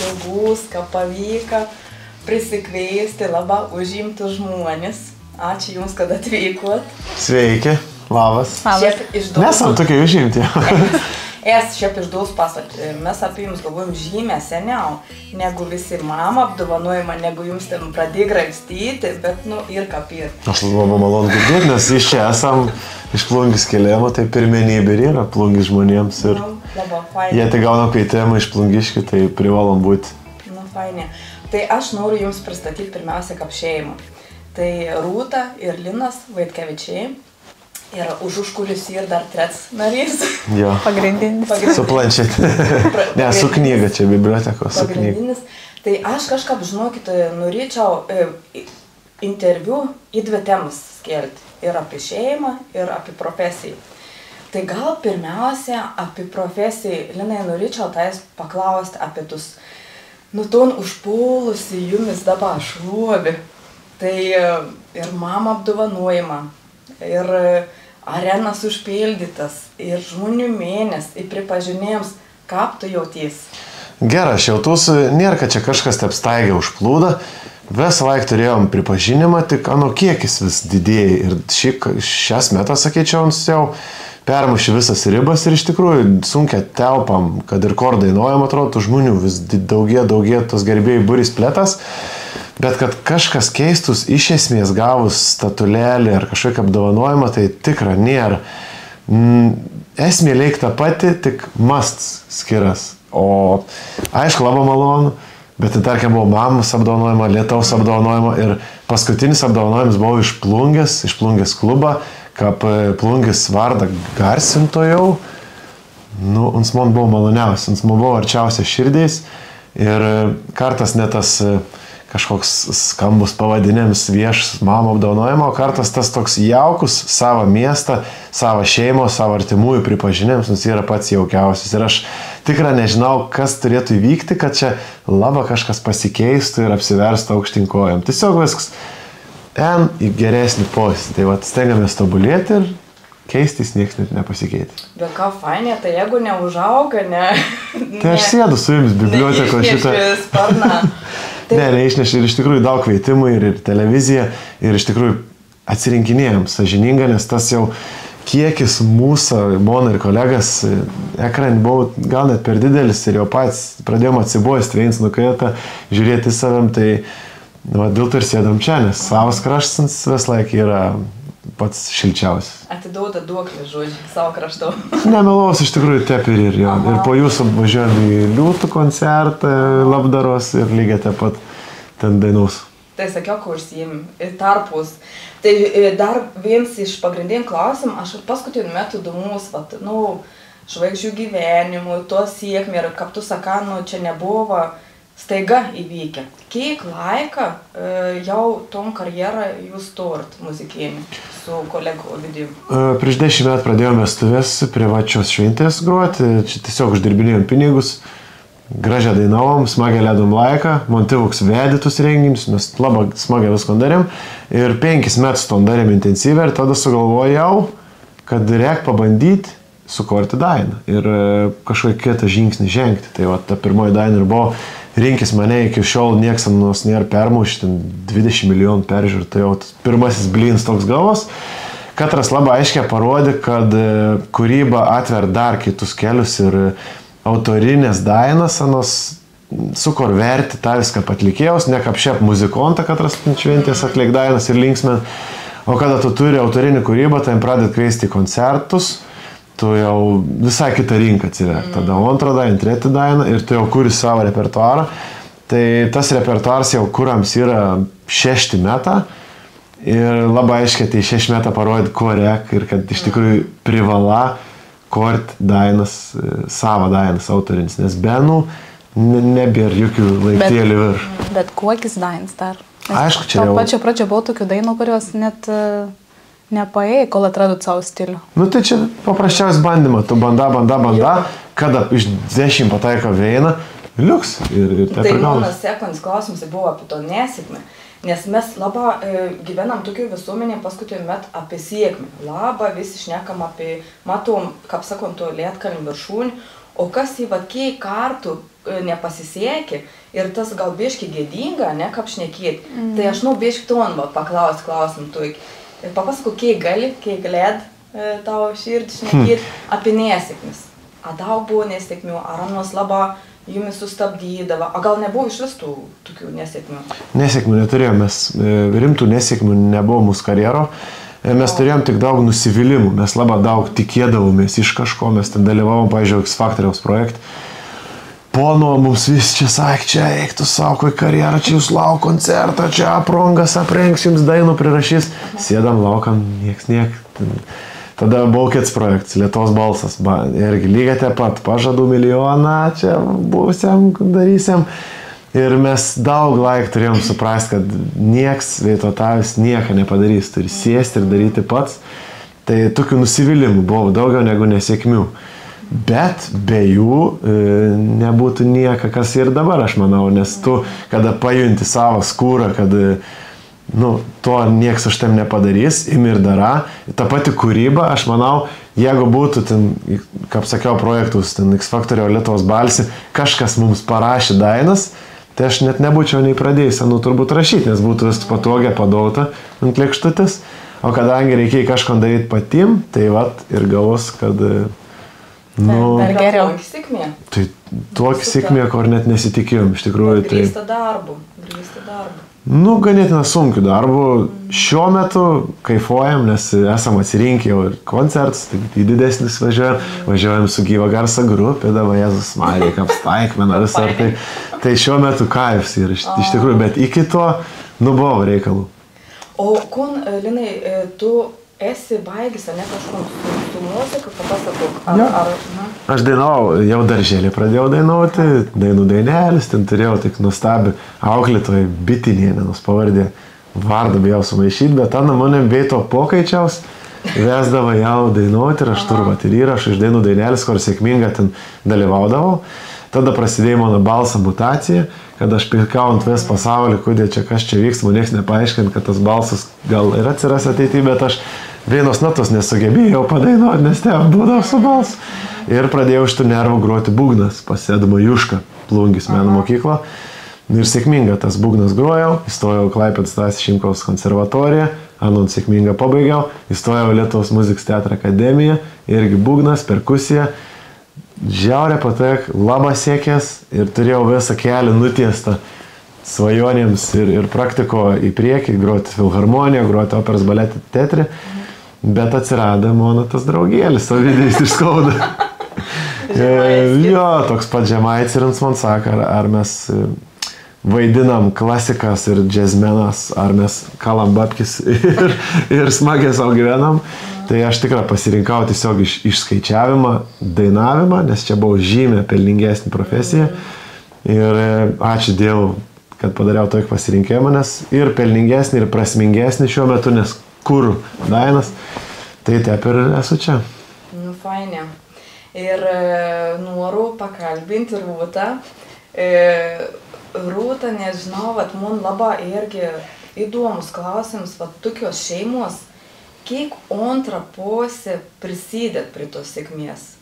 džiaugus, kad pavyko prisikviesti labai užimtus žmonės. Ačiū Jums, kad atvykot. Sveiki, labas. Nesam tokie užimti. Šiaip išduos paslaptį. Mes apie Jums galvojom žymiai seniau, negu visi mama apdovanojimą, negu Jums ten pradėjo graibstyti, bet, ir kaip ir. Aš labai malonu girdėti, nes iš čia esam iš Plungės Kelėmo, tai pirmenybė ir yra Plungės žmonėms. Ir jie tai gauna kvietimą iš Plungiškių, tai privalom būti. Fainė. Tai aš noriu Jums pristatyti pirmiausia kaip šeimą. Tai Rūta ir Linas Vaitkevičiai. Ir už užkulisį ir dar trets narys. Jo. Pagrindinis. Su planšetė. Ne, su knyga čia bibliotekos. Pagrindinis. Tai aš kažkaip, žinokit, norėčiau interviu į dvi temas skelti. Ir apie šeimą, ir apie profesiją. Tai gal pirmiausia apie profesiją, Linai, norėčiau tais paklausti apie tus, ton užpuolusi Jumis dabar šlovį. Tai ir mama apdovanojimą, ir arenas užpildytas, ir žmonių mėnes, ir pripažinėjams, kaip tu jauties? Gerai, aš jautus, nėra, kad čia kažkas taip staigiai užplūda. Visą laiką turėjom pripažinimą, tik kiekis vis didėja. Ir šias metas, sakyčiau, jau permuši visas ribas ir iš tikrųjų sunkia telpam, kad ir kur dainuojam, atrodo, žmonių vis daugėja tos gerbėjų būris plėtas. Bet kad kažkas keistus iš esmės gavus statulėlį ar kažkokį apdovanojimą, tai tikra nėra. Esmė leik ta pati, tik mastas skiras. O aišku, labai malonu, bet tai tarkim buvo mamos apdovanojimo, Lietaus apdovanojimo ir paskutinis apdovanojimas buvo iš Plungės klubą, kaip Plungės vardą garsintojau. Uns man buvo maloniausias, uns man buvo arčiausia širdiais ir kartas ne tas kažkoks skambus pavadinimas viešas mamo apdovanojimo, o kartas tas toks jaukus savo miestą, savo šeimo, savo artimųjų pripažinimas, mums yra pats jaukiausias. Ir aš tikrai nežinau, kas turėtų įvykti, kad čia labai kažkas pasikeistų ir apsiverstų aukštyn kojom. Tiesiog viskas į geresnį postį. Tai stengiamės tobulėti ir keistis nieks net nepasikeitė. Bet ką fainė, tai jeigu neužauga, Tai aš sėdu su Jumis biblioteko šitą. Neišnešė ir iš tikrųjų daug kvietimų ir televizija ir iš tikrųjų atsirinkinėjom sąžiningą, nes tas jau kiekis mūsų, Mona ir kolegas, ekran buvo gal net per didelis ir jau pats pradėjom atsibosti viens nukretą, žiūrėti savim, tai dėl to ir sėdam čia, nes savas kraštas vis laik yra pats šilčiausias. Atidauda duoklį, žodžiu, savo kraštu. Nemelaus, iš tikrųjų tep ir jo. Ir po jūsų važiuojam į liūtų koncertą, labdaros ir lygiai taip pat ten dainaus. Tai sakiau, kur užsiim, tarpus. Tai dar vienas iš pagrindinių klausimų, aš paskutiniu metu domus, žvaigždžių gyvenimų, to siekmė ir kaip tu sakai, čia nebuvo staiga įvykę. Kiek laiką jau tom karjerą jūs turit muzikinį su kolegu Ovidijum? Prieš 10 metų pradėjome vestuvės privačios šventės groti, čia tiesiog uždirbinėjom pinigus, gražią dainavom, smagiai leidom laiką, Montivoks vedytus renginius, mes labai smagiai viską darėm ir 5 metus tom darėm intensyviai ir tada sugalvojau, kad reik pabandyti sukurti dainą ir kažkokį kitą žingsnį žengti. Tai ta pirmoji daina ir buvo Rinkis mane, iki šiol nieks nors nėra permušti, 20 milijonų peržiūrų, tai jau pirmasis blins toks galvos. Katras labai aiškiai parodė, kad kūryba atver dar kitus kelius ir autorinės dainas, sukur verti tą viską atlikėjos, ne kaip šiaip muzikontą, katras šventės atliek dainas ir linksmen, o kada tu turi autorinį kūrybą, tai pradėt kviesti į koncertus, tu jau visai kitą rinką atsiver. Tada antrą dainą, trečią dainą ir tu jau kuri savo repertuarą. Tai tas repertuaras jau kurams yra 6 metą ir labai aiškiai tai 6 metą parodė, ko reik ir kad iš tikrųjų privala kurti dainas, savo dainas autorinis, nes benų nebėra jokių laiptėlių virš. Bet kokis dainas dar? Aišku, čia jau... Pačio pradžio buvo tokių dainų, kurios net... nepaėjai, kol atradot savo stilių. Tai čia paprasčiausias bandymas. Tu banda, kada iš 10 pataiko vieną, liuks ir taip tai ir gauna. Mano sekundas klausimas buvo apie to nesėkmę, nes mes labai gyvenam tokiu visuomenė paskutiniu metu apie sėkmę. Labai visi šnekam apie, matom, kaip sakom, to Lietkalnį viršūnį, O kas į kiek kartų nepasisiekė ir tas gal biški gėdinga, ne, kaip šnekėti, tai aš biški ton paklausti klausim tu. Ir papasakau, kiek gali, kiek galėt tavo širdį šnekėti apie nesėkmis. A daug buvo nesėkmių, ar anos labai jumis sustabdydavo, a gal nebuvo iš vis tų tokių nesėkmių? Nesėkmių neturėjome, mes rimtų nesėkmių nebuvo mūsų karjero. Mes turėjom tik daug nusivylimų, mes labai daug tikėdavomės iš kažko, mes ten dalyvavom, pavyzdžiui, X Factoriaus projekte. Pono, mums vis čia sakė, čia eik tu savo į karjerą, čia jūs lauk koncertą, čia aprongas aprengs, jums dainų prirašys. Sėdam, laukam, nieks. Tada Baukets projektas, Lietuvos balsas, irgi lygiai taip pat, pažadu milijoną, čia būsiam, darysiam. Ir mes daug laik turėjom suprasti, kad nieks veitotavis nieko nepadarys, turi sėsti ir daryti pats. Tai tokių nusivylimų buvo daugiau negu nesėkmių. Bet be jų nebūtų nieko, kas ir dabar, aš manau, nes tu, kada pajunti savo skūrą, kad to nieks už tam nepadarys, imi ir dara. Ta pati kūryba, aš manau, jeigu būtų, ten, kaip sakiau, projektus, ten X Factorio Lietuvos balsi, kažkas mums parašė dainas, tai aš net nebūčiau nei pradėjęs, turbūt rašyti, nes būtų viskas patogiai padauta ant lėkštutės. O kadangi reikia kažką daryti patim, tai ir gavos, kad... Dar geriau. Tai tokį sėkmė, kur net nesitikėjom, iš tikrųjų. Grįsta darbu. Ganėtina sunkių darbų. Šiuo metu kaifuojam, nes esam atsirinkę jau ir koncertus, tai į didesnis važiuojam su gyva garso grupė, dabar Jėzus Marija, kaip staikmena visą. Tai šiuo metu kaifs yra iš tikrųjų, bet iki to, buvo reikalų. O kun, Linai, tu esi baigęs, ne kažkur su muzika, papasakok, Aš dainavau, jau darželį pradėjau dainuoti, dainų dainelis, ten turėjau tik nuostabi auklėtojai Bitinienė, nors pavardė, vardą bijau sumaišyti, bet ten manėm beito pokaičiaus, vesdavo jau dainuoti ir aš turiu ir įrašą iš dainų dainelis, kur sėkmingai ten dalyvaudavau. Tada prasidėjo mano balso mutacija, kad aš pilkau ant vis pasaulį, kodėl čia kas čia vyks, man nieks nepaaiškint, kad tas balsas gal ir atsiras ateityje, bet aš vienos natos nesugebėjau padainuoti, nes ten būdavo su balsu. Ir pradėjau iš tų nervų groti būgnas, pasėdama Jušką, Plungės meno mokyklą. Ir sėkminga tas būgnas grojau, įstojau Klaipėdos Stasio Šimkaus konservatoriją, sėkminga pabaigiau, įstojau Lietuvos muzikos teatro akademiją, irgi būgnas, perkusija. Žiaurė patek, labai siekęs ir turėjau visą kelią nutiestą svajonėms ir praktiko į priekį, groti filharmoniją, groti operos baletį teatrį, bet atsirado mano tas draugėlis, Ovidijus iš Kauno. Jo, toks pat žemaitis ir man sako, ar mes vaidinam klasikas ir džiazmenas, ar mes kalam babkis ir smagiai savo gyvenam. Tai aš tikrai pasirinkau tiesiog išskaičiavimą, dainavimą, nes čia buvo žymiai pelningesnė profesija. Ir ačiū Dievui, kad padariau tokį pasirinkimą, nes ir pelningesnį, ir prasmingesnį šiuo metu, nes kur dainas, tai taip ir esu čia. Fainė. Ir noriu pakalbinti Rūtą. Rūta, nežinau, man labai irgi įdomus klausimas, tokios šeimos, kiek antra pusė prisidėt prie tos sėkmės,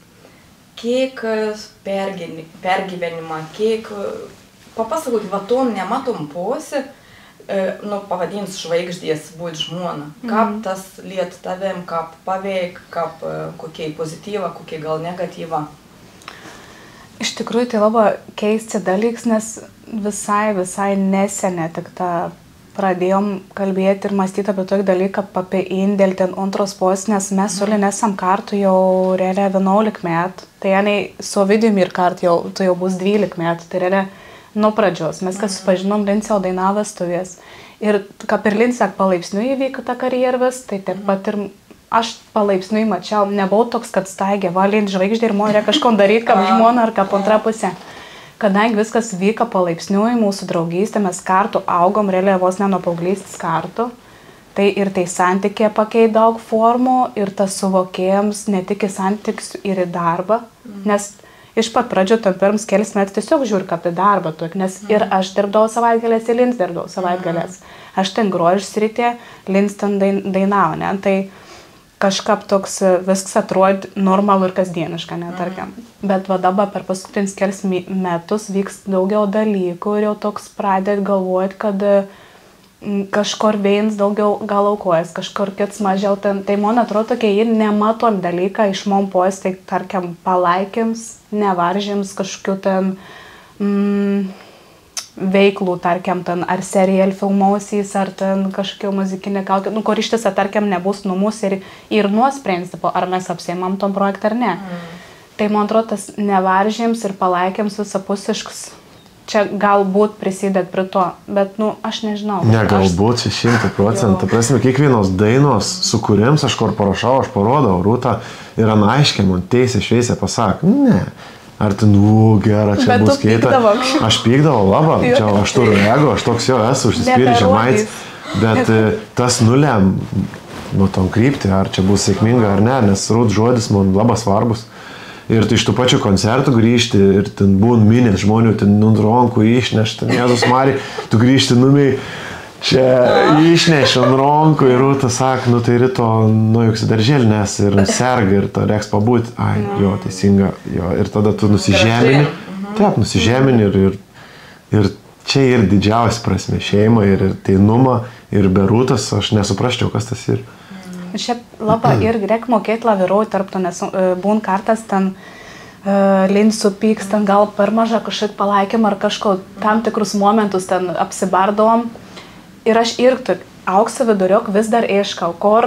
kiek pergyvenimą, kiek, papasakot, tom nematom pusė, pavadins žvaigždės būt žmona, kaip tas liet tavim, kaip paveik, kaip kokie pozityva, kokie gal negatyva. Iš tikrųjų, tai labai keisti dalyks, nes visai nesenė tik tą pradėjom kalbėti ir mąstyti apie tokį dalyką, apie indėlį ten antros pos, nes mes su Lin esam kartu jau realiai 11 metų, tai su Ovidijum ir kartu jau bus 12 metų, tai realiai nuo pradžios. Mes kas supažinom, Lin jau dainavo vestuvės. Ir kaip ir Lin sak, palaipsniui įvyko ta karjeras, tai taip pat ir aš palaipsniui mačiau, nebuvau toks, kad staigė, Lin žvaigždė ir man reikia kažko daryti, kaip žmona ar kaip antra pusė. Kadangi viskas vyko palaipsniui, mūsų draugystė, mes kartu augom, realiai vos ne nuo paauglystės kartu, tai ir tai santykiai pakeitė daug formų ir tas suvokėjams ne tik į santykius ir į darbą, nes iš pat pradžio tam pirms kelis metus tiesiog žiūri kaip į darbą, nes ir aš dirbdavau savaitgalės, ir Lins dirbdavau savaitgalės. Aš ten grožio srityje, Lins ten dainavo, ne? Tai kažkaip toks viskas atrodo normalu ir kasdieniška, netarkim. Bet va dabar per paskutinius kelis metus vyks daugiau dalykų ir jau toks pradėt galvoti, kad kažkur viens daugiau gal aukojas, kažkur kits mažiau ten. Tai man atrodo, tokie ir nematom dalyką iš mum post, tai tarkim palaikims, nevaržims kažkokiu ten veiklų, tarkim, ten ar serial filmausys, ar ten kažkokia muzikinė kaukė, kur iš tiesa, tarkim, nebus numus ir nuosprendis, ar mes apsiimam tom projektą ar ne. Tai, man atrodo, tas nevaržims ir palaikiams visapusiškus, čia galbūt prisidėt prie to, bet, aš nežinau. Ne, galbūt 100%. Prasme, kiekvienos dainos, su kuriems aš kur parašau, aš parodau, Rūta yra aiškiai, man teisė šviesė pasako, ne. Ar ten, gera, čia bet bus keita. Aš pykdavau labai, čia aš turiu ego, aš toks jo esu, užsispyrė žemaitis, bet tas nulem, tom krypti, ar čia bus sėkminga ar ne, nes Rūt žodis man labai svarbus. Ir tu iš tų pačių koncertų grįžti ir ten būn minės žmonių, ten rankų išnešti, Jėzus Marija, tu grįžti numiai, čia išneši ant rankų ir Rūta sako, tai ryto nujuksi darželinės ir serga ir to reiks pabūti. Ai, jo, teisinga, jo. Ir tada tu nusižemini. Taip, nusižemini ir čia ir didžiausia prasme šeima ir teinuma ir be Rūtos aš nesuprasčiau, kas tas yra. Šiaip labai irgi reik mokėti laviruoti tarp to, nes būn kartas ten linsų pykstant, gal per mažą kažkaip palaikym ar kažko tam tikrus momentus ten apsibardom. Ir aš irgi aukso viduriok vis dar ieškau, kur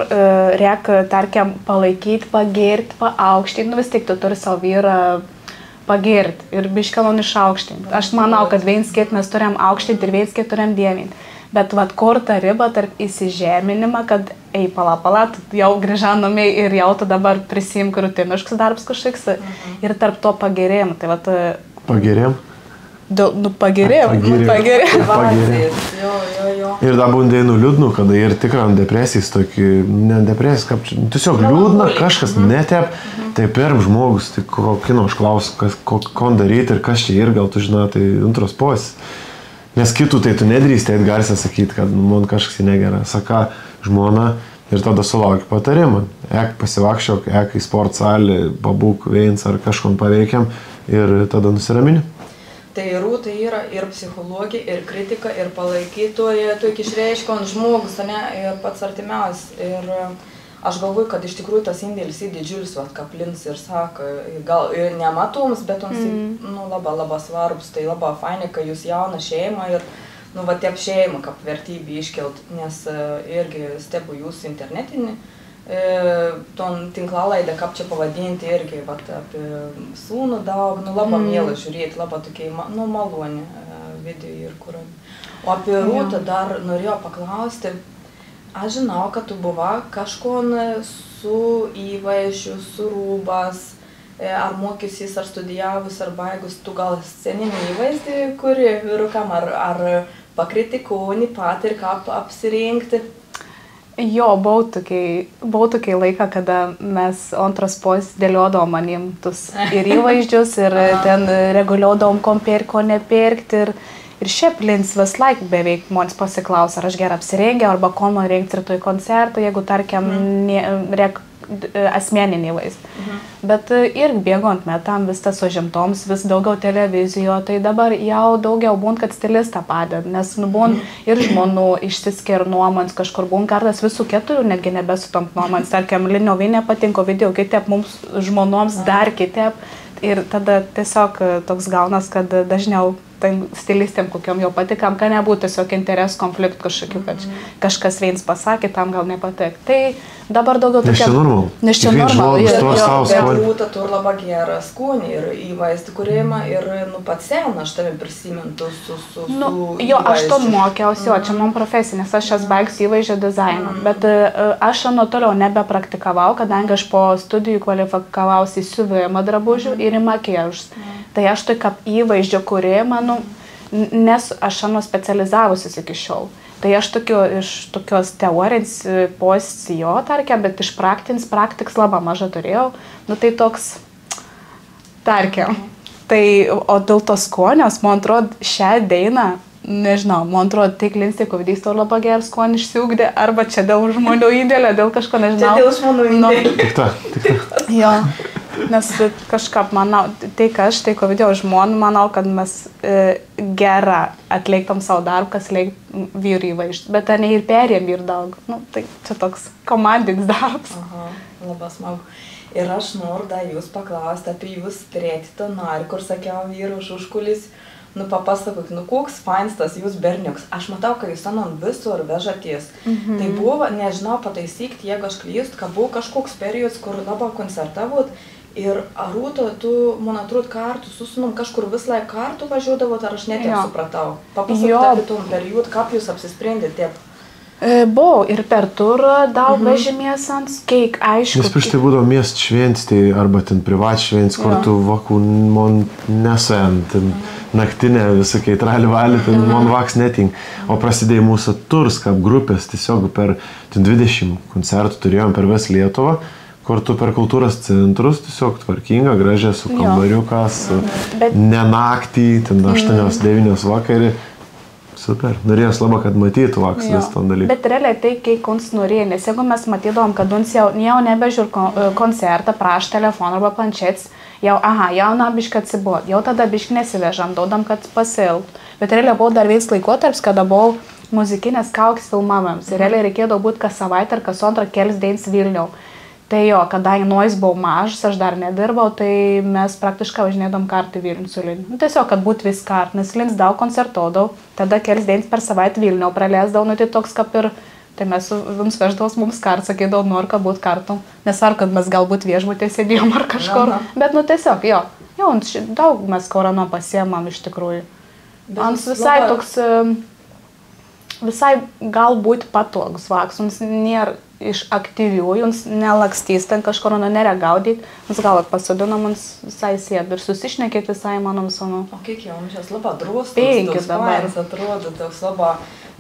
reik, tarkim, palaikyti, pagirti, paaukštinti, vis tik tu turi savo vyrą pagirti ir biškelon išaukštinti. Aš manau, kad viens kiek mes turėjom aukštinti ir viens kiek turėjom dievinti. Bet vat kur ta riba tarp įsižeminimą, kad pala, jau grįžanomiai ir jau tu dabar prisimk rutiniškus darbus kažkoks ir tarp to pagirėjimo. Tai vat... Pagirėjim? Pagirėjim. Ir dar būn dainų liūdnų, kada ir tikram depresijais tokį, ne depresijais, kaip tiesiog liūdna, kažkas netep, tai pirm žmogus, tai kokino aš klausiu, ko daryti ir kas čia ir gal tu žinai, tai antros posis. Nes kitų tai tu nedrįsti, tai garsiai sakyti, kad man kažkas negera. Saka žmona ir tada sulauki patarimą. Ek pasivakščiok, ek į sport salį, pabūk veins ar kažkom paveikiam ir tada nusiramini. Tai Rūta yra ir psichologija, ir kritika, ir palaikytoja, tu iki išreiškon žmogus, ne, ir pats artimiausias. Ir aš galvoju, kad iš tikrųjų tas indėlis į didžiulis, kaplins ir sako, gal ir nematomus, bet labai svarbus, tai labai fainai, kad jūs jauna šeima ir, tiep šeima, kaip vertybė iškelt, nes irgi stebu jūs internetinį, ton tinklalaidą, kaip čia pavadinti, irgi, apie sūnų daug, labai mielą žiūrėti, labai tokiai, maloni video ir kur. O apie Rūtą dar norėjau paklausti, aš žinau, kad tu buvo kažkon su įvaizdžiu, su rūbas, ar mokysis, ar studijavus, ar baigus, tu gal sceninį įvaizdį, kuri vyrukam, ar pakritikoni pat ir kaip apsirinkti? Jo, buvau tokiai laiką, kada mes antras pos dėliodom manim tus ir įvaizdžius, ir ten reguliuodom, kom pirkti, ko nepirkti. Ir šiaip lins vis laik beveik mums pasiklaus, ar aš gerai apsirengiau, arba ko man rengti rytoj koncertų, jeigu, tarkim, asmeninį vaizdą. Bet ir bėgant metam vis tas užimtoms, vis daugiau televizijo, tai dabar jau daugiau būn, kad stilistą padeda, nes būn ir žmonų išsiskir nuomons, kažkur būn kartas visų keturių, netgi nebesutom nuomons, tarkim, Linovinė patinko video, kitep mums žmonoms dar kitep. Ir tada tiesiog toks gaunas, kad dažniau stilistėm kokiom jau patikam, kad nebūtų tiesiog interesų konfliktų kažkokių, kad kažkas viens pasakė, tam gal nepatik. Tai dabar daugiau tokia... Nes čia normalu. Bet Rūta turi labai gerą skonį ir įvaizdį kūrėjimą ir pats seną aš tave prisimintų su jo, aš to mokiausi, jo, čia man profesija, nes aš šias baigsiu įvaizdžio dizainą. Bet aš nuo toliau nebepraktikavau, kadangi aš po studijų kvalifikavausi į siuvimą drabužių ir į makiažus. Tai aš tai kaip įvaizdžio kūrėjimą, nes aš specializavusis iki šiol. Tai aš iš tokios teorijos pozicijos, tarkim, bet iš praktiks labai mažą turėjau. Tai toks, tarkim. Tai, o dėl tos skonios, man atrodo, šią dainą nežinau, man atrodo, tai Lindsay Kovidys to labai geras skonį išsiugdė, arba čia dėl žmonių indėlio, dėl kažko, nežinau. Čia dėl žmonių indėlio. Tik ta. Jo, nes kažkaip manau, tai aš, tai Kovidėjo žmonių, manau, kad mes gerą atliktam savo darbą, kas leik vyrų įvaizdžių, bet ten ir perėm ir daug. Nu, tai čia toks komandinis darbas. Aha, labai smagu. Ir aš noriu dar jūs paklausti apie jūs turėtį narį, kur sakiau vyrų už užkulis. Nu, papasakok, nu, koks fainas tas jūs berniuks. Aš matau, kad jūs ant visur vežaties. Tai buvo, nežinau, pataisykti, jeigu aš klystu, kad buvo kažkoks periodas, kur labai koncertavot. Ir Arūto, tu, man atrodo, kartu su sūnum kažkur vis laik kartu važiuodavot, ar aš netiek supratau? Papasakok apie tom periodą, kaip jūs apsisprendėte taip? Buvau ir per turą daug vežimės ant, kiek aišku. Nes prieš tai būdavo miest šventstį arba ten privat šventstį, kur tu vakų mon nesuen, ten naktinė visokiai tralivalį, ten mon vaks netink. O prasidėjo mūsų turs, kaip grupės, tiesiog per 20 koncertų turėjom per vis Lietuvą, kur tu per kultūros centrus, tiesiog tvarkinga, gražia, su kambariukas, ne naktį, ten 8-9 vakarį. Super. Norėjus labai, kad matytų vaks vis ton dalykų. Bet realiai tai, kai kuns norėjo, nes jeigu mes matydom, kad uns jau nebežiūr koncertą, praš telefoną arba planšetis, jau biškai atsibuot, jau tada biškai nesivežam, duodam, kad pasilt. Bet realiai buvo dar vienas laikotarpis, kada buvo muzikinės kaukės filmavimams. Ir realiai reikėdavo būti kas savaitę ar kas antrą kelis dienas Vilniau. Tai jo, kadangi nuojus buvo mažas, aš dar nedirbau, tai mes praktiškai važinėdom kartą Vilnių su Lin. Nu, tiesiog, kad būtų vis kart, nes Lins daug koncertuodavo, tada kelis dienas per savaitę Vilniau praleisdavo, nu tai toks kaip ir, tai mes jums veždavos mums kart, sakydavo, noriu, kad būtų kartu. Nesvarbu, kad mes galbūt viešbutė sėdėjom ar kažkur, bet nu tiesiog, jo, daug mes koroną pasiemam iš tikrųjų. Ant visai toks, visai galbūt patogus vaks, mums nėra iš aktyvių, jums nelakstys ten kažkur neregaudyt, mums gal pasodinam, mums visai sėd ir susišnekėt visai manom sonu. O kiek jau mums labai drūstus, toks fainas atrodo, toks labai,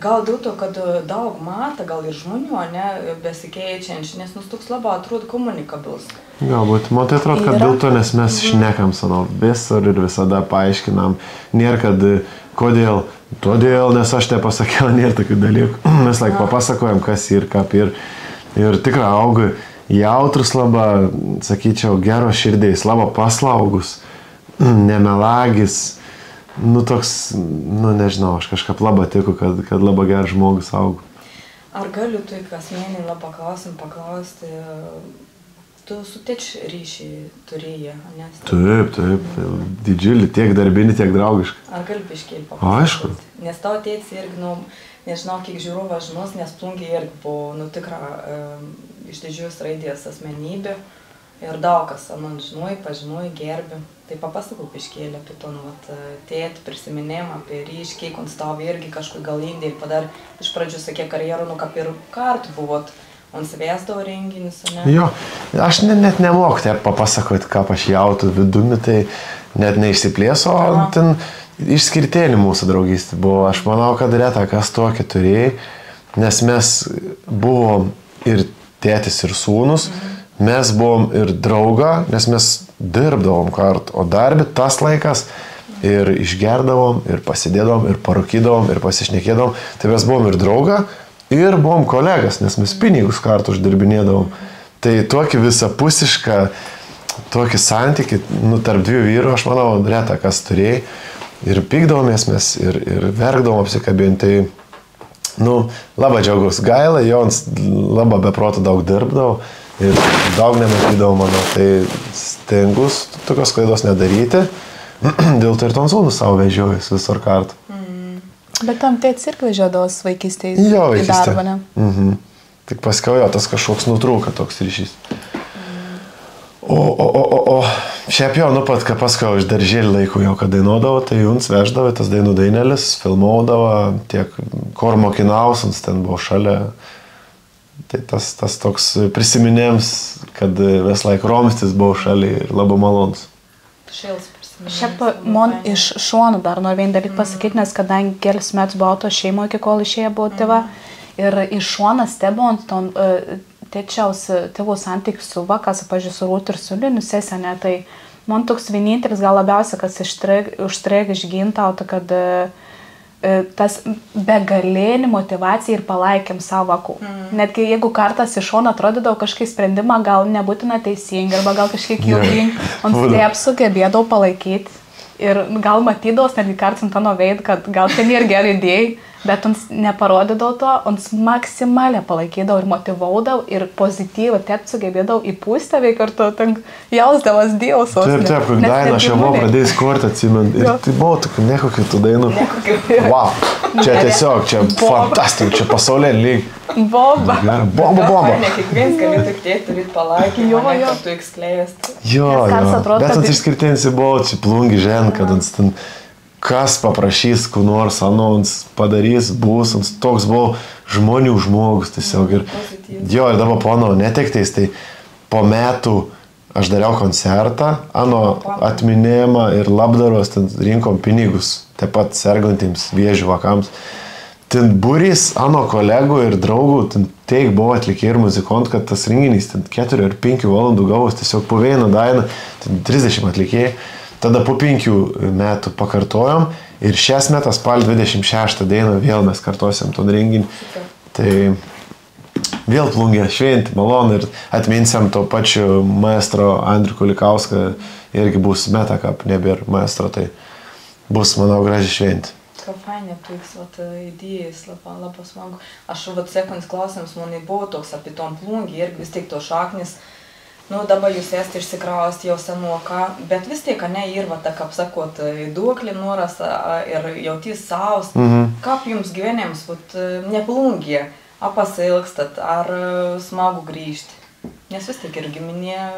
gal dėl to, kad daug mata, gal ir žmonių, ne, besikeičiančių, nes mums toks labai atrodo komunikabilus. Galbūt, man tai atrodo, kad dėl to, nes mes šnekam sanu visur ir visada paaiškinam, nėra, kad kodėl, todėl, nes aš te pasakiau, nėra tokių dalykų, mes laik papasakojam, kas ir kaip ir tikrai auga jautrus labai, sakyčiau, gero širdiais, labai paslaugus, nemelagis, nu toks, nu nežinau, aš kažkaip labai tikiu, kad labai geras žmogus auga. Ar galiu tu asmenį labai paklausti, tu su tėčiu ryšį turėjai, nes? Taip, didžiulį, tiek darbinį, tiek draugišką. Ar gali biškėlį papasakoti? Aišku. Nes tavo tėtis irgi, nu, nežinau, kiek žiūrovas žinos, nes plunkiai irgi buvo, nu, tikra iš didžiųjų raidės asmenybė ir daug kas man žinoj, pažinoj, gerbi. Tai papasakau biškėlį apie to, nu, tėtį prisiminimą, apie ryšį, kiek ant tavo irgi kažkur gal indėlį padar, iš pradžių sakė karjerų, nu, kaip ir kartu buvot. On svėsdavo renginius, ne? Jo, aš net nemoku taip papasakoti, ką aš jautų vidumi, tai net neišsiplėsiu, o ten išskirtinė mūsų draugystė buvo. Aš manau, kad reta kas tokį turėjai, nes mes buvom ir tėtis, ir sūnus, mes buvom ir drauga, nes mes dirbdavom kartu, o darbi tas laikas ir išgerdavom, ir pasidėdavom, ir parūkydavom, ir pasišnekėdavom, tai mes buvom ir drauga, ir buvom kolegas, nes mes pinigus kartu uždirbinėdavom. Tai tokį visapusišką, tokį santykį, nu, tarp dviejų vyrų, aš manau, reta kas turėjai. Ir pykdavomės mes, ir verkdavom apsikabinti. Tai, nu, labai džiaugus gaila, Jons labai beproto daug dirbdavo ir daug nematydavo, manau. Tai stengus tokios klaidos nedaryti, dėl to ir ton sūnus savo vežiojus visur kartu. Bet tam tėtis irgi vežiodavos vaikystėje į darbą, ne? Tik paskiau jo, tas kažkoks nutrūka toks ryšys. O šiaip jau, nu pat, kad paskiau iš daržėlį laikų jau, kad dainuodavo, tai jums veždavo tas dainų dainelis, filmuodavo, tiek kur mokinausams ten buvo šalia. Tai tas toks prisiminėms, kad vis laik romstis buvo šalia ir labai malonus. Šiaip man iš šonų dar noriu vieną dalyką pasakyti, nes kadangi kelis metus buvau to šeimo, iki kol išėję buvo tėva, ir iš šoną stebant ton tėčiaus tėvų santykių su vakas, pažiūrėjau, su Rūt ir su Linu sesė, ne, tai man toks vienintelis gal labiausia, kas užstrėg išgintauta, kad tas begalinį motivaciją ir palaikėm savo vakų. Netgi jeigu kartas iš šono atrodydavo kažkaip sprendimą, gal nebūtina teisingai, arba gal kažkiek juokingai, on step sugebėdavau palaikyti. Ir gal matydavos netgi kartais ant mano veido, kad gal ten ir gerai idėjai, bet ons neparodydavo to, ons maksimaliai palaikydavo ir motivaudavo ir pozityvą, taip sugebėdavo įpūsti veik kartu, ten jausdavas dievas. Taip, kaip dainą, aš jau buvau pradėjęs kurti, atsimint. Ir tai buvo tokių nekokių tų dainų. Wow, čia tiesiog, čia fantastika, čia pasaulė lyg. Bomba. Bomba. Ne kiekvienas gali tik tiek turėti palaikyti, kad tu ekskleisti. Jo, bet ant išskirtinis buvo, čia plungi žen, kad ant kas paprašys, kur nors anons padarys, bus, toks buvo žmonių žmogus tiesiog. Ir dabar plano netektais, tai po metų aš dariau koncertą, atminėjimą ir labdaros, ten rinkom pinigus, taip pat sergantiems vėžių vakams. Ten būrys kolegų ir draugų, ten teik buvo atlikė ir muzikontų, kad tas renginys ten 4 ar 5 valandų gavos, tiesiog po vieną dainą, ten 30 atlikėjai. Tada po 5 metų pakartojom ir šias metas spalio 26 dieną vėl mes kartosim ton renginį. Tai vėl plungė šventį, malonu ir atminsim to pačiu maestro Andrių Kulikauską, irgi bus meta, kaip nebėra maestro, tai bus, manau, graži šventį. Ką fainė, puiks, idėjas, labai smagu. Aš, sekundas klausimas, man buvo toks apie tom plungį ir vis tiek to šaknis. Dabar jūs esate išsikrausti jau senuoką, bet vis tiek, ir, kaip sakot, duoklį noras ir jautys savus. Kaip jums gyvenėms, neplungė, pasilgstat, ar smagu grįžti? Nes vis tiek ir giminė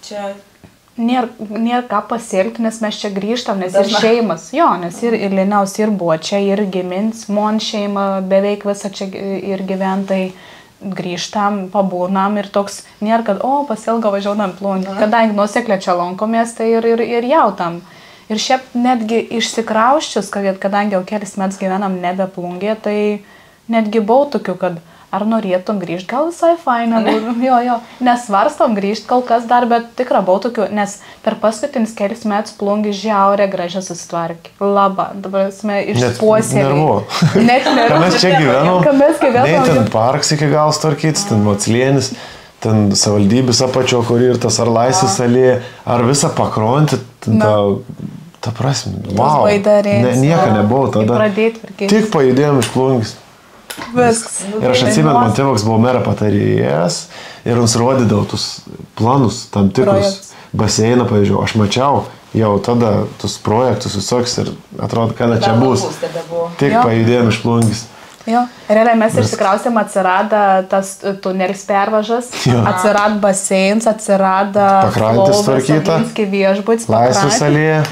čia... Nėra ką pasielgti, nes mes čia grįžtam, nes ir šeimas. Nes ir Liniaus ir buvo čia, ir gimins, mon šeima, beveik visą čia ir gyventai. Grįžtam, pabūnam ir toks nėra, kad, pasielga važiuodam plungį. Kadangi nuoseklė čia lankomės, tai ir jautam. Ir šiaip netgi išsikrauščius, kadangi jau kelis metus gyvenam nebe plungė, tai netgi buvau tokiu, kad ar norėtum grįžti, gal visai faina, nesvarstom grįžti kol kas dar, bet tikrai buvau tokiu, nes per paskutinis kelis metus plungį žiaurė gražiai susitvarkė. Laba, dabar esame išpuosėliai. Net nervų. Ką mes čia gyvenom? Nei ten parks iki gal stvarkytis, ten Moclienis, ten savaldybės apačio, kur ir tas ar Laisvės alėja, ar visą pakrontį, ta prasme, wow, nieko nebuvo tada. Tik pajudėjom iš plungis. Viskas. Ir aš atsimenu, man tėvoks buvo mero patarėjas ir mums rodydavo tus planus, tam tikrus baseiną, pavyzdžiui, aš mačiau jau tada tus projektus visoks ir atrodo, kada čia bus. Tik pajudėjom iš plungis. Realiai mes išsikraustėm, atsirado tas tunelis pervažas, atsirado baseins, atsirado Slovinski viešbutis, Laisvės alėja.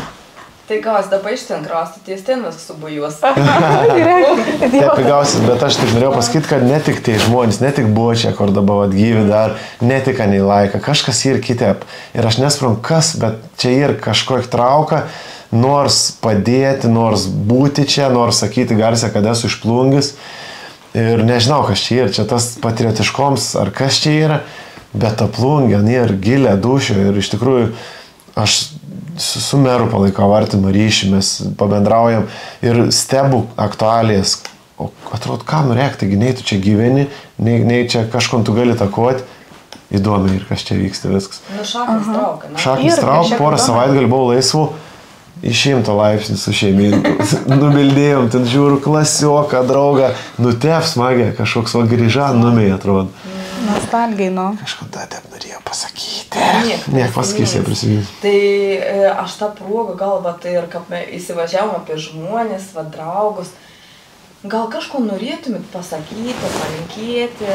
Tai gausi dabar iš ten kraustytis, ten mes subujus. Taip, gausi, bet aš tik norėjau pasakyti, kad ne tik tie žmonės, ne tik buvo čia, kur dabar atgyvi dar, ne tik anei laiką, kažkas ir kitep. Ir aš nesprantu, kas, bet čia ir kažkokia trauka, nors padėti, nors būti čia, nors sakyti garsiai, kad esu iš plungis. Ir nežinau, kas čia ir, čia tas patriotiškoms, ar kas čia yra, bet ta plungė, ir gilė dušio ir iš tikrųjų aš su meru palaikau artimą ryšį, mes pabendraujam ir stebu aktualijas. O atrodo, ką norėk, taigi nei tu čia gyveni, nei čia kažkom tu gali takuoti. Įdomi ir kas čia vyksta viskas. Šaknis trauka. Šaknis trauka, porą savaitgalį buvau laisvų, į 100 laipsnį su šeimininku. Nubildėjom, ten žiūriu klasioką, draugą, tep smagiai, kažkoks grįža, numėj atrodo. Nostalgiai, Kažkada taip norėjau pasakyti. Niek pasakysiu, prisiminti. Tai aš tą progą gal, tai ir kaip įsivažiavom apie žmonės, draugus, gal kažko norėtumėt pasakyti, palinkėti,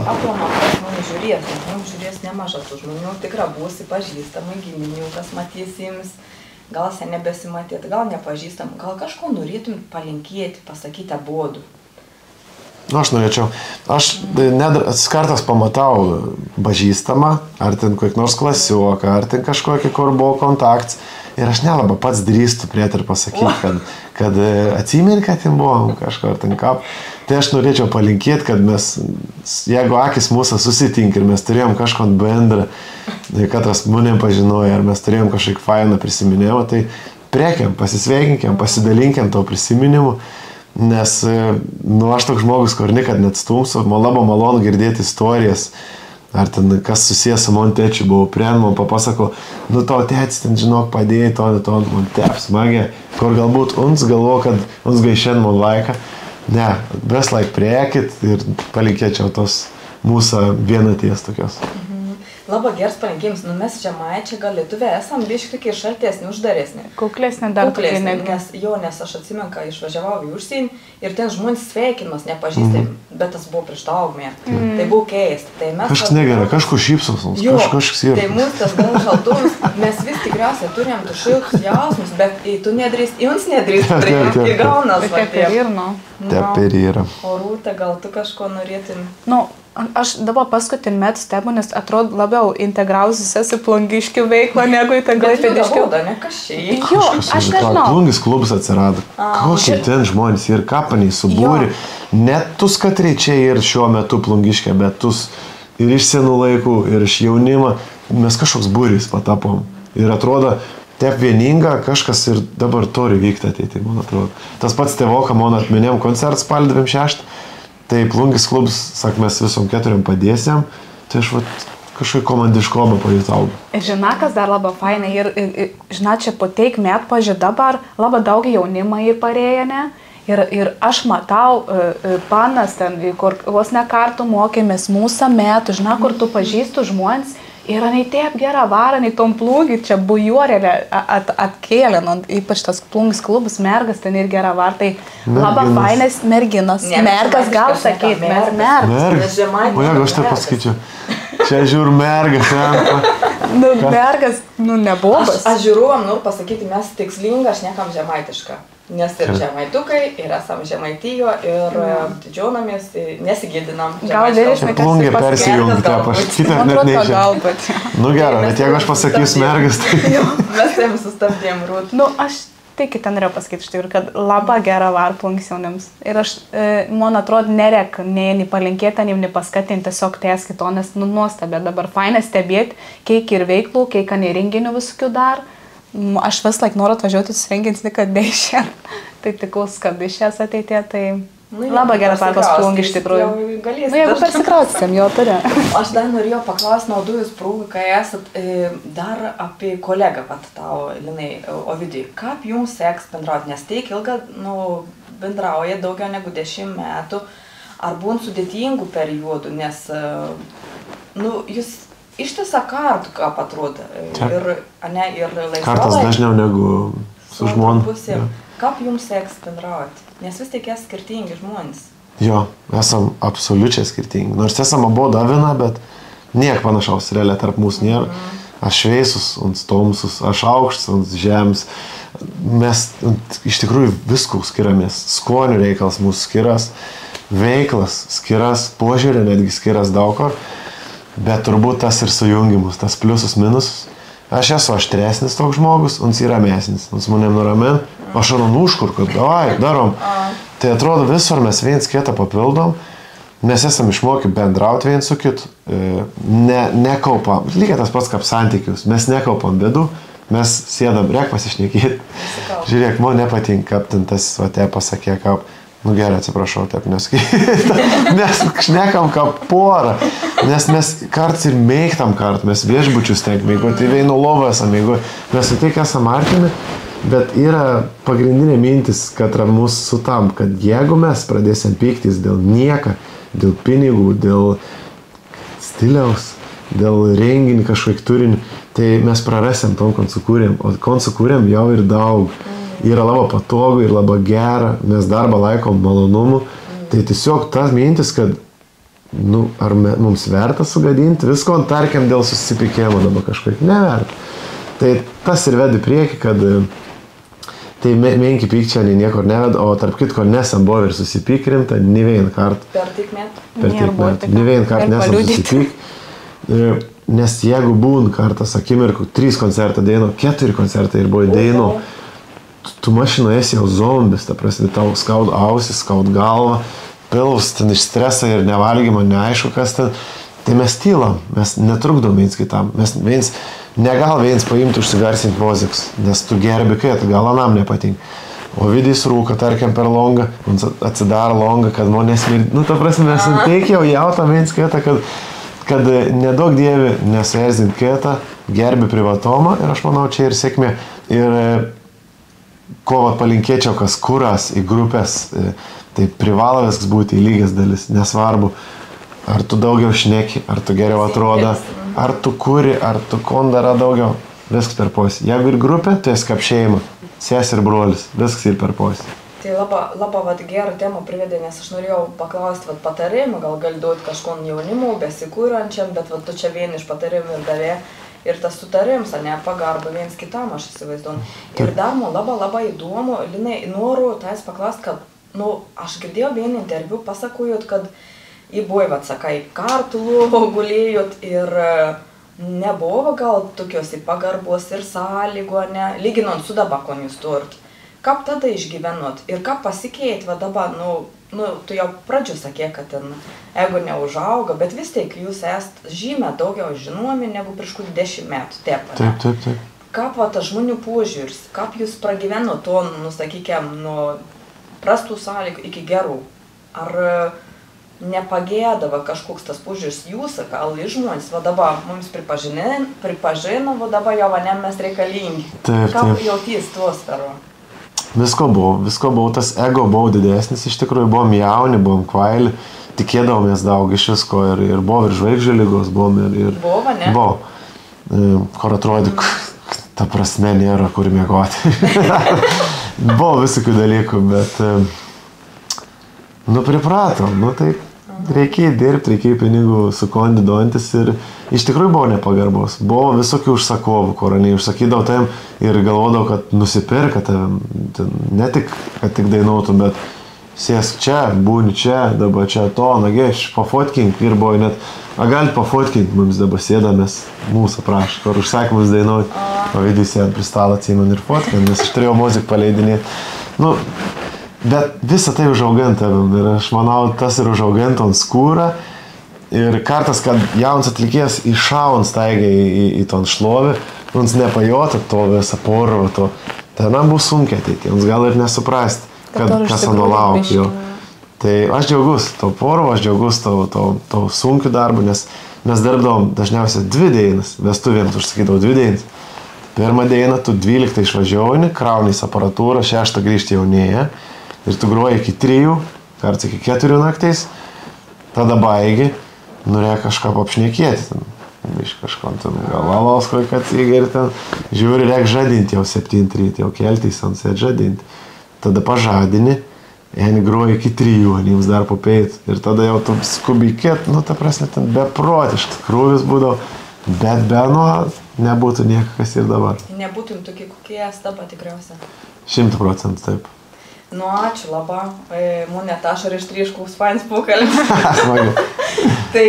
aplamą, kas mane žiūrės, žiūrės nemažas tų žmonių, tikrai būsi pažįstamai giminių, kas matys jums, gal sen nebesimatėt, gal nepažįstam, gal kažko norėtumėt palinkėti, pasakyti abodų. Aš norėčiau. Aš kartas pamatau pažįstamą, ar ten kokį nors klasioką, ar ten kažkokį, kur buvo kontaktas. Ir aš nelabai pats drįstu prieit ir pasakyti, kad atsimeni, kad ten buvom kažko, ar ten kap. Tai aš norėčiau palinkėti, kad mes, jeigu akis mūsų susitink ir mes turėjom kažko bendrą, katras mūnėm pažinojo, ar mes turėjom kažkokį fainą prisiminimą, tai priekiam, pasisveikinkiam, pasidalinkiam to prisiminimu. Nes, nu, aš toks žmogus, kur niekad net stumsiu, man labai malonu girdėti istorijas, ar ten kas susijęs su mano tėčiu, buvau prie, man papasako, nu, tavo tėtis ten, žinok, padėjai to, man tep smagė, kur galbūt uns galvo, kad uns gaišen man laiką. Ne, ves laik priekit ir palinkėčiau tos mūsų vienaties tokios. Labai geras palinkėjimas, nu mes žemaičiai gal lietuvė esam biškai tokie šaltesni, uždaresni. Kuklesni dar tokie netgi. Nes aš atsimenu, kai išvažiavau į užsienį ir ten žmonės sveikinos, nepažįstami, bet tas buvo prieš daug metų. Tai buvo keista. Tai kažkas negerai, kažkur šypsos, kažkas yra. Tai mūsų tas gal šaltumas, mes vis tikriausiai turėjom tu šiltus jausmus, bet tu nedrįst, jums nedrįst priimti į gaunas. Taip ir yra. O Rūta, gal tu kažko norėtum? Nu, aš dabar paskutinį metą stebu, nes atrodo labiau integrausis esi Plungiškių veiklą negu į tą Klaipėdiškių. Bet ne kažkai. Jo, aš nežinau. Plungis klubas atsirado. Kokie ten žmonės ir kapaniai subūri. Net tus katriai čia ir šiuo metu Plungiškė, bet tus ir iš senų laikų, ir iš jaunimo. Mes kažkoks būris patapom. Ir atrodo, taip vieninga, kažkas ir dabar turi vykti ateitį, man atrodo. Tas pats tėvoka, man atminėm koncertas spalio 26. Tai Plungis klubas, sak, mes visom 4 padėsim, tai aš kažkaip komandiškomą pajutau. Ir žinai, kas dar labai fainai, ir žinai, čia po teik met pažiūrė dabar, labai daug jaunimą ir parėję, ne? Ir aš matau, panas ten, kur vos ne kartų mokėmės mūsų metų, žinai, kur tu pažįstų žmonės, yra nei taip gera vara, nei tom Plungį, čia bujuorėlė atkėlė, ypač tas Plungis klubas, mergas ten ir gera vara, tai labai fainas merginas. Mergas gal sakyti, mes mergas. O jeigu aš taip pasakyčiau, čia žiūr mergas. Nu, mergas, nu, nebobas. Aš žiūruom, noriu pasakyti, mes tikslinga, aš nekam žemaitiška. Nes ir žemaitukai, ir esam žemaitijo, ir didžiuonomės, nesigėdinam. Gal vyriškai Plungė persijungti, aš kitą net nežinau. Nu gerai, bet jeigu aš pasakysiu mergas, tai... Mes tam sustabdėm Rūt. Nu, aš tik ten norėjau pasakyti iš tikrųjų, kad labai gera var Plungis jaunims. Ir aš, man atrodo, nerek nei palinkėti, nei paskatinti, tiesiog tęskit to, nes nu nuostabė. Dabar faina stebėti, kiek ir veiklų, kiek ir renginių visokių dar. Aš vis laik noriu atvažiuoti į renginį, kad dešėn. Tai tikus, kad dešės ateitie, tai labai geras darbas Plungį iš tikrųjų. Nu, jeigu persikrausim, jo turi. Aš dar norėjau paklausti naudojus prūgų, kai esat dar apie kolegą, pat tau, Linai, Ovidijai. Kaip jums seks bendrauti? Nes tiek ilgą, nu, bendrauja daugiau negu 10 metų. Ar būn sudėtingų periodų, nes, nu, jūs ištisą kartų, ką atrodo. Ir laisvalai. Kartas dažniau negu su žmonu. Kaip jums seks bendrauti? Nes vis tik esate skirtingi žmonės. Jo, esam absoliučiai skirtingi. Nors esam abu davina, bet niek panašaus realiai tarp mūsų nėra. Aš šveisus, ant tomsus, aš aukštas, ant žems. Mes iš tikrųjų viskų skiriamės. Skonių reikalas mūsų skiras, veiklas skiras, požiūrė netgi skiras daug kur. Bet turbūt tas ir sujungimus, tas pliusus, minusus. Aš esu aštresnis toks žmogus, uns yra ramesnis. Uns manėm nuramin, aš anon užkur, kad davai, darom. Tai atrodo visur mes viens kitą papildom. Mes esam išmokę bendrauti viens su kitu. Nekaupam, lygiai tas pats kaip santykius. Mes nekaupam bėdų, mes sėdam, reik pasišnekėti. Žiūrėk, man nepatinka, kaip ten tas pasakė, kaip... Nu gerai, atsiprašau, taip nesakyti. Mes šnekam kaip porą, nes mes kartais ir mėgtam kart, mes viešbučius tenk mėgoti, įveinu lovą esam mėgoti, mes tik esam artimi, bet yra pagrindinė mintis, kad mūsų sutam, kad jeigu mes pradėsim pyktis dėl nieko, dėl pinigų, dėl stiliaus, dėl renginį kažkokį turinį, tai mes prarasim tom, kon sukūrėm, o kon sukūrėm jau ir daug. Yra labai patogu ir labai gera, mes darbą laikom malonumu. Tai tiesiog tas mintis, kad nu, ar mums verta sugadinti visko, tarkim, dėl susipykėjimo dabar kažkaip neverta. Tai tas ir vedi prieki, kad tai menki pykčia niekur neved, o tarp kitko nesam buvo ir susipykrim, tai ne vieną kartą. Per tik metų? Per tik metų. Ne vieną kartą nesam susipyk. Nes jeigu būn kartas akimirkų, 3 koncertą daino, 4 koncertai ir buvo daino, tu mašinoje esi jau zombis, ta prasme, tau skaud ausis, skaud galvą, pilvus ten iš streso ir nevalgymo, neaišku kas ten. Tai mes tylam, mes netrukdom viens kitam, mes negal viens paimti užsigarsinti muzikus, nes tu gerbi kai, tu gal anam nepatinka. O Vidys rūka, tarkim, per longą, mums atsidaro longą, kad manęs nu, ta prasme, mes teikėjau jautą viens kitą, kad nedaug dievi nesuerzint kitą, gerbi privatomą ir aš manau, čia ir sėkmė. Ir ko palinkėčiau, kas kuras į grupės, tai privalo viskas būti į lygias dalis, nesvarbu, ar tu daugiau šneki, ar tu geriau atrodo, ar tu kuri, ar tu kondara daugiau, viskas per posį. Jeigu ir grupė, tai esi kaip šeima, sės ir brolis, viskas ir per posį. Tai labai gerą temą privedė, nes aš norėjau paklausti patarimų, gal gali duoti kažkom jaunimu, besikūrančiam, bet tu čia vieni iš patarimų ir davė. Ir tas sutarims, ne, pagarba viens kitam, aš įsivaizduoju. Ir dar man labai įdomu, Linai, noriu tavęs paklausti, kad, aš girdėjau vieną interviu, pasakojot, kad į buvai, sakai, kartu gulėjot ir nebuvo gal tokios į pagarbos ir sąlygų, ne, lyginant su dabar, ko jūs turit. Kaip tada išgyvenot ir kaip pasikeit, dabar, tu jau pradžiu sakė, kad ten ego neužauga, bet vis tiek jūs esat žymiai daugiau žinomi negu prieš 10 metų. Taip. Kaip tas žmonių požiūris, kaip jūs pragyvenot to, sakykime, nuo prastų sąlygų iki gerų? Ar nepagėdavo kažkoks tas požiūris jūsų, gal žmonės, dabar mums pripažino, dabar jau mes reikalingi. Taip. Kaip jautys tuo sferu? Visko buvo, tas ego buvo didesnis, iš tikrųjų buvom jauni, buvom kvaili, tikėdavomės daug iš visko ir buvo ir žvaigždžių lygos, buvom ir... Buvo, ne? Buvo, kur atrodė, ta prasme nėra kur miegoti. Buvo visokių dalykų, bet pripratom, tai reikia dirbti, reikia pinigų sukondiduojantis ir iš tikrųjų buvo nepagarbos. Buvo visokių užsakovų, kur užsakydavo tam ir galvodavo, kad nusipirka tavim. Ne tik, kad tik dainuotų, bet sėsk čia, būni čia, dabar čia to, nagėš, pafotkink ir buvo net, galit pafotkink, mums dabar sėdamės, mūsų prašo, kur užsakymus dainuoju, o Vidys sėd prie stalo atsimenu ir fotkint, nes aš turėjau muziką paleidinėti. Bet visą tai užaugant tavim ir aš manau, tas ir užaugant ant skūrą ir kartas, kad jaunas atlikėjas iššaun staigiai į ton šlovį, mums nepajota to visą porvą, tai man bus sunkiai ateiti, jums gal ir nesuprasti, kas anu laukia jo. Tai aš džiaugus to porvą, aš džiaugus to sunkiu darbu, nes mes darbdavom dažniausiai 2 dainas, vestuvėms užsakydavau 2 dainas. Pirmą dainą tu 12 išvažiuoji, kraunys aparatūrą, 6 grįžti jaunėje. Ir tu groji iki 3, kartais iki 4 naktais, tada baigi, norėjo kažką apšnekėti, iš kažko gal alaus kokį atsigeri ten, žiūri, reik žadinti jau 7 ryt, jau keltis ant sėd žadinti. Tada pažadini, jei groji iki 3, jiems dar popeit, ir tada jau tu skubikėt, ta prasme, ten beprotiškas krūvis būdavo, bet be nebūtų niekas ir dabar. Nebūtum tokie, kokie esi dabar tikriausiai. 100% taip. Ačiū labai, moneta aš ir ištryškaus fainas pokalbis. Tai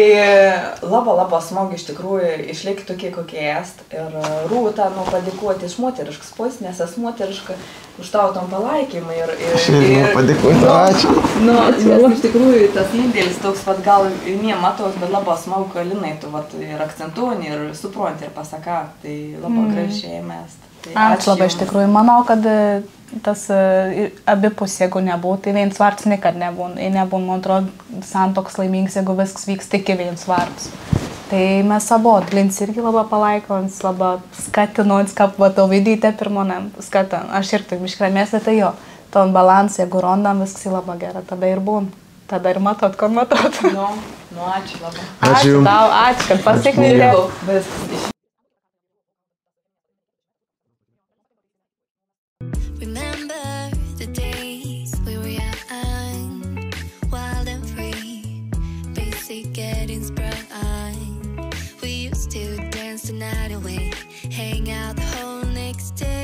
labai smagi iš tikrųjų išlikti tokie, kokie esi. Ir Rūta, padėkoti iš moteriškas pos, nes esi moteriška, už tavo tam palaikymą. Aš irgi padėkoti, ačiū. Nes iš tikrųjų tas indėlis toks, gal nematos, bet labai smagi, kad Linai tu ir akcentuoni, ir supranti, ir pasaka. Tai labai gražiai mes. Ačiū labai iš tikrųjų. Manau, kad tas abipus, jeigu nebūtų, tai viens svartas niekad nebūna. Nebūna, man atrodo, santoks laimingas, jeigu viskas vyks tik į viens svartas. Tai mes abu, Lins irgi labai palaikons, labai skatinons, kaip to Vidytė pirmonam skatin. Aš ir taip iškramėsi, tai jo, ton balansą, jeigu rondam, viskas labai gera, tada ir būn. Tada ir matot, kur matot. Ačiū labai. Ačiū tau, ačiū, kad pasikvėlėjau. Getting sprung. We used to dance the night away, hang out the whole next day.